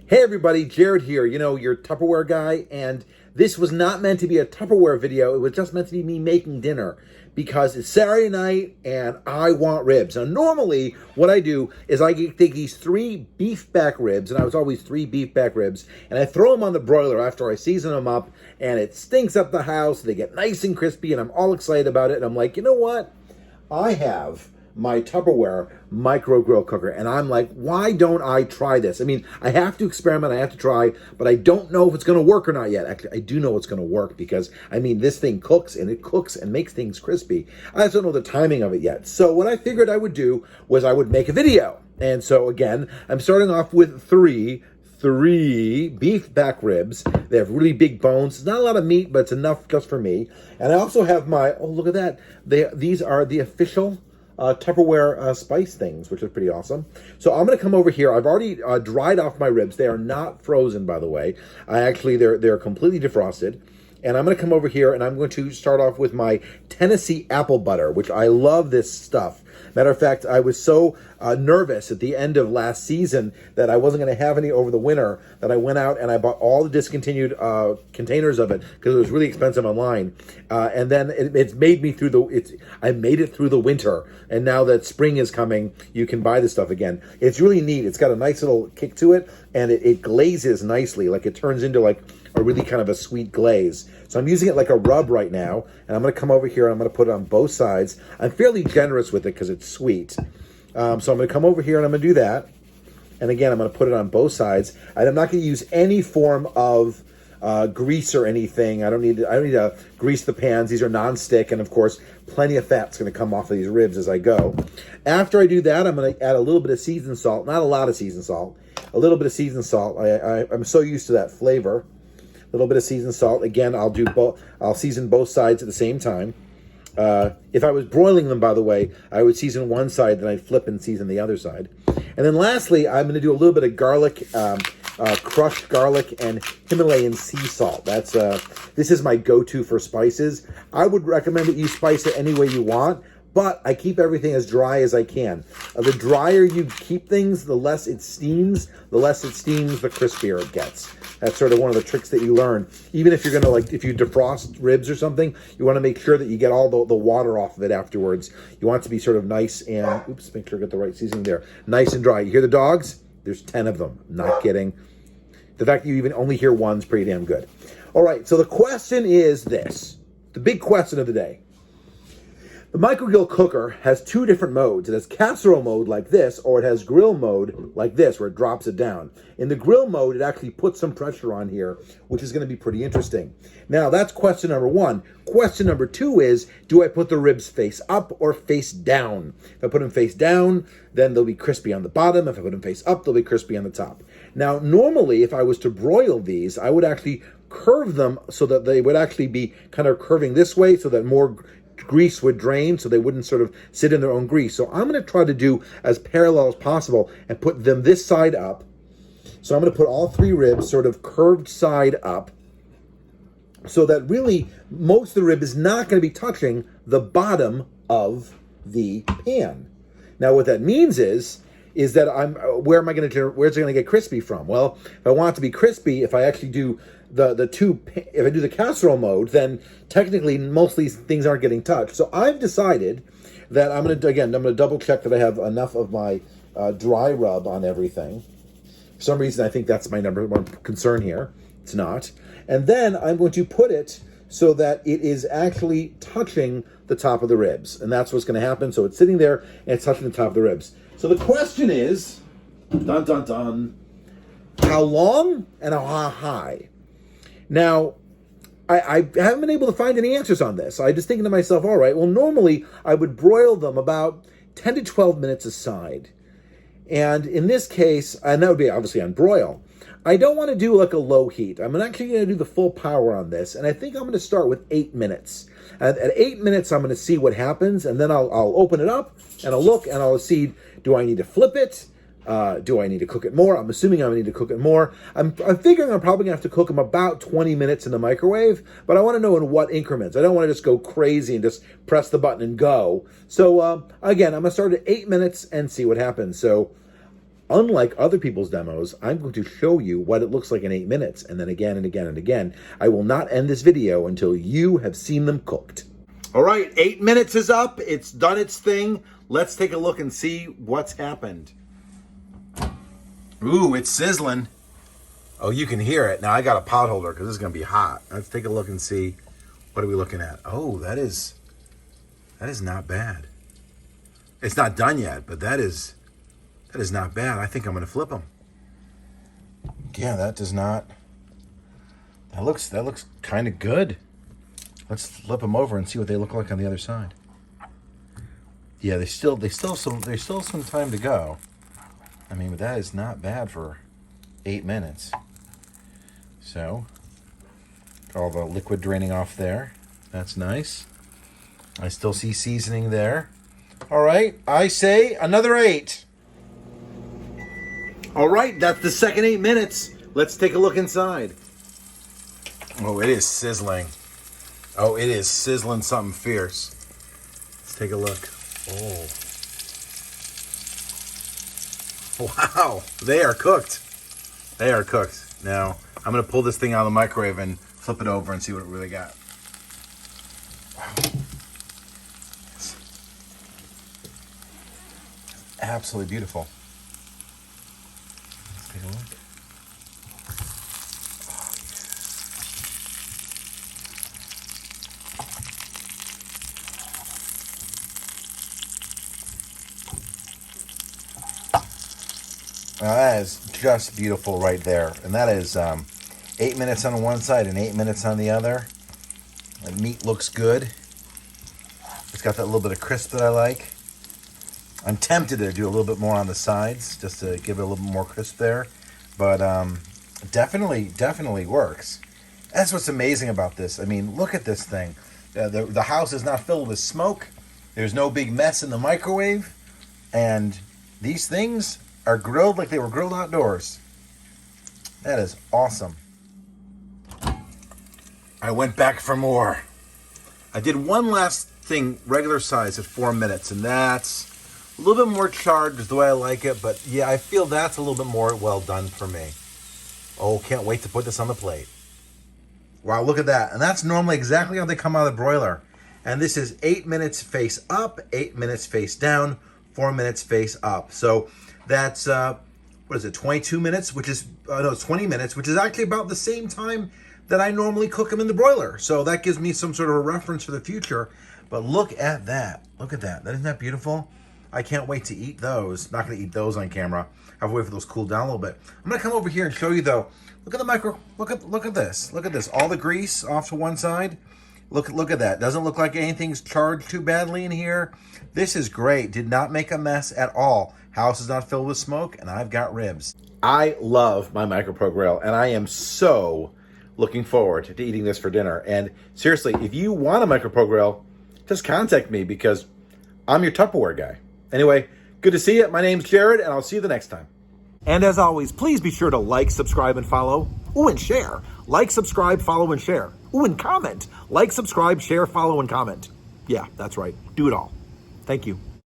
Hey everybody, Jared here, your Tupperware guy, and this was not meant to be a Tupperware video. It was just meant to be me making dinner because it's Saturday night and I want ribs. Now normally what I do is I take these 3 beef back ribs, and I was always 3 beef back ribs, and I throw them on the broiler after I season them up, and it stinks up the house. They get nice and crispy and I'm all excited about it, and I'm like, you know what? I have my Tupperware micro grill cooker, and I'm like, why don't I try this? I mean, I have to experiment, I have to try, but I don't know if it's going to work or not yet. Actually, I do know it's going to work because, I mean, this thing cooks, and it cooks and makes things crispy. I just don't know the timing of it yet. So what I figured I would do was I would make a video. And so again, I'm starting off with three beef back ribs. They have really big bones. It's not a lot of meat, but it's enough just for me. And I also have my, oh, look at that. These are the official Tupperware spice things, which is pretty awesome. So I'm going to come over here. I've already dried off my ribs. They are not frozen, by the way. They're completely defrosted. And I'm going to come over here and I'm going to start off with my Tennessee apple butter, which I love this stuff. Matter of fact, I was so nervous at the end of last season that I wasn't going to have any over the winter that I went out and I bought all the discontinued containers of it because it was really expensive online. And then it's made me I made it through the winter. And now that spring is coming, you can buy this stuff again. It's really neat. It's got a nice little kick to it, and it glazes nicely. Like, it turns into like a really kind of a sweet glaze. So I'm using it like a rub right now, and I'm going to come over here and I'm going to put it on both sides. I'm fairly generous with it because it's sweet. So I'm going to come over here and I'm going to do that. And again, I'm going to put it on both sides. And I'm not going to use any form of grease or anything. I don't need to grease the pans. These are non-stick, and of course, plenty of fat's going to come off of these ribs as I go. After I do that, I'm going to add a little bit of seasoned salt. Not a lot of seasoned salt. A little bit of seasoned salt. I'm so used to that flavor. A little bit of seasoned salt. Again, I'll season both sides at the same time. If I was broiling them, by the way, I would season one side, then I'd flip and season the other side. And then lastly, I'm going to do a little bit of garlic, crushed garlic and Himalayan sea salt. This is my go-to for spices. I would recommend that you spice it any way you want, but I keep everything as dry as I can. The drier you keep things, the less it steams. The less it steams, the crispier it gets. That's sort of one of the tricks that you learn. Even if you're going to, if you defrost ribs or something, you want to make sure that you get all the water off of it afterwards. You want it to be sort of nice and, oops, make sure I get the right seasoning there. Nice and dry. You hear the dogs? There's 10 of them. I'm not kidding. The fact that you even only hear one's pretty damn good. All right, so the question is this. The big question of the day. The microgrill cooker has 2 different modes. It has casserole mode like this, or it has grill mode like this, where it drops it down. In the grill mode, it actually puts some pressure on here, which is going to be pretty interesting. Now, that's question number 1. Question number 2 is, do I put the ribs face up or face down? If I put them face down, then they'll be crispy on the bottom. If I put them face up, they'll be crispy on the top. Now, normally, if I was to broil these, I would actually curve them so that they would actually be kind of curving this way so that more grease would drain, so they wouldn't sort of sit in their own grease. So I'm going to try to do as parallel as possible and put them this side up. So I'm going to put all 3 ribs sort of curved side up so that really most of the rib is not going to be touching the bottom of the pan. Now what that means is that where's it going to get crispy from? Well, if I want it to be crispy, if I actually do if I do the casserole mode, then technically most of these things aren't getting touched. So I've decided that I'm going to double check that I have enough of my dry rub on everything. For some reason, I think that's my number 1 concern here. It's not. And then I'm going to put it so that it is actually touching the top of the ribs. And that's what's going to happen. So it's sitting there and it's touching the top of the ribs. So the question is, dun dun dun, how long and how high? Now, I haven't been able to find any answers on this. I just thinking to myself, all right, well, normally I would broil them about 10 to 12 minutes aside. And in this case, and that would be obviously on broil, I don't want to do like a low heat. I'm actually going to do the full power on this, and I think I'm going to start with 8 minutes. At 8 minutes, I'm going to see what happens, and then I'll open it up, and I'll look, and I'll see, do I need to flip it? Do I need to cook it more? I'm assuming I need to cook it more. I'm figuring I'm probably going to have to cook them about 20 minutes in the microwave, but I want to know in what increments. I don't want to just go crazy and just press the button and go. So, again, I'm going to start at 8 minutes and see what happens. So, unlike other people's demos, I'm going to show you what it looks like in 8 minutes, and then again and again and again. I will not end this video until you have seen them cooked. All right, 8 minutes is up. It's done its thing. Let's take a look and see what's happened. Ooh, it's sizzling. Oh, you can hear it. Now I got a pot holder because this is going to be hot. Let's take a look and see. What are we looking at? Oh, that is not bad. It's not done yet, but that is not bad. I think I'm going to flip them. Yeah, that looks kind of good. Let's flip them over and see what they look like on the other side. Yeah, they still have some time to go. I mean, but that is not bad for 8 minutes. So, all the liquid draining off there. That's nice. I still see seasoning there. All right, I say another 8. All right, that's the second 8 minutes. Let's take a look inside. Oh, it is sizzling. Oh, it is sizzling something fierce. Let's take a look. Oh. Wow, they are cooked. They are cooked. Now, I'm going to pull this thing out of the microwave and flip it over and see what it really got. Wow. It's absolutely beautiful. Let's take a look. That is just beautiful right there. And that is 8 minutes on one side and 8 minutes on the other. The meat looks good. It's got that little bit of crisp that I like. I'm tempted to do a little bit more on the sides just to give it a little bit more crisp there. But definitely works. That's what's amazing about this. I mean, look at this thing. The house is not filled with smoke. There's no big mess in the microwave. And these things are grilled like they were grilled outdoors. That is awesome. I went back for more. I did one last thing, regular size at 4 minutes, and that's a little bit more charred is the way I like it, but yeah, I feel that's a little bit more well done for me. Oh, can't wait to put this on the plate. Wow, look at that. And that's normally exactly how they come out of the broiler. And this is 8 minutes face up, 8 minutes face down, 4 minutes face up. So that's, what is it, 22 minutes, which is, no, 20 minutes, which is actually about the same time that I normally cook them in the broiler. So that gives me some sort of a reference for the future. But look at that. Look at that. Isn't that beautiful? I can't wait to eat those. Not going to eat those on camera. I have to wait for those to cool down a little bit. I'm going to come over here and show you, though. Look at the look at this. Look at this. All the grease off to one side. Look at that. Doesn't look like anything's charged too badly in here. This is great. Did not make a mess at all. House is not filled with smoke, and I've got ribs. I love my MicroPro Grill, and I am so looking forward to eating this for dinner. And seriously, if you want a MicroPro Grill, just contact me because I'm your Tupperware guy. Anyway, good to see you. My name's Jared, and I'll see you the next time. And as always, please be sure to like, subscribe, and follow. Ooh, and share. Like, subscribe, follow, and share. Ooh, and comment. Like, subscribe, share, follow, and comment. Yeah, that's right. Do it all. Thank you.